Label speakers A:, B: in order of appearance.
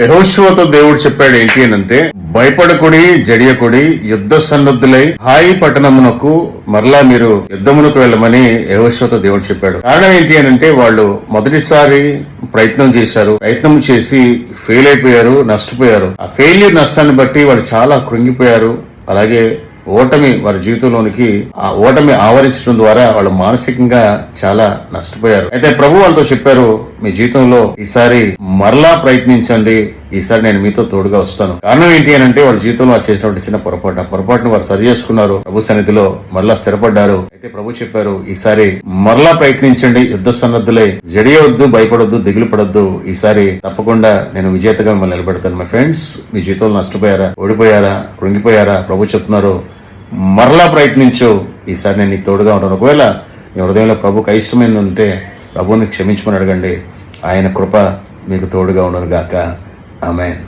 A: యెహోషువతో దేవుడు చెప్పాడు ఏంటి అనంటే, భయపడకుడి, జడియకుడి, యుద్ధ సన్నద్ధులై హాయి పట్టణమునకు మరలా మీరు యుద్ధమునకు వెళ్ళమని యెహోషువతో దేవుడు చెప్పాడు. కారణం ఏంటి అనంటే, వాళ్ళు మొదటిసారి ప్రయత్నం చేశారు. ప్రయత్నం చేసి ఫెయిల్ అయిపోయారు, నష్టపోయారు. ఆ ఫెయిల్యూర్ నష్టాన్ని బట్టి వాళ్ళు చాలా కృంగిపోయారు. అలాగే ఓటమి వారి జీవితంలోనికి ఆ ఓటమి ఆవరించడం ద్వారా వాళ్ళు మానసికంగా చాలా నష్టపోయారు. అయితే ప్రభు వాళ్ళతో చెప్పారు, మీ జీవితంలో ఈసారి మరలా ప్రయత్నించండి, ఈసారి నేను మీతో తోడుగా వస్తాను. కారణం ఏంటి అని అంటే, వాళ్ళ జీవితంలో వారు చేసినటువంటి చిన్న పొరపాటు, ఆ పొరపాటును వారు సరి చేసుకున్నారు, ప్రభు సన్నిధిలో మరలా స్థిరపడ్డారు. అయితే ప్రభు చెప్పారు, ఈసారి మరలా ప్రయత్నించండి, యుద్ధ సన్నద్ధులై జడియవద్దు, భయపడొద్దు, దిగులు పడొద్దు, ఈసారి తప్పకుండా నేను విజేతగా మిమ్మల్ని నిలబెడతాను. మై ఫ్రెండ్స్, మీ జీవితంలో నష్టపోయారా, ఓడిపోయారా, కృంగిపోయారా? ప్రభు చెప్తున్నారు, మరలా ప్రయత్నించు, ఈసారి నేను నీకు తోడుగా ఉంటాను. ఒకవేళ మీ హృదయంలో ప్రభుకు అయిష్టమైంది ఉంటే ప్రభువుని క్షమించమని అడగండి. ఆయన కృప మీకు తోడుగా ఉండను గాక. ఆమేన్.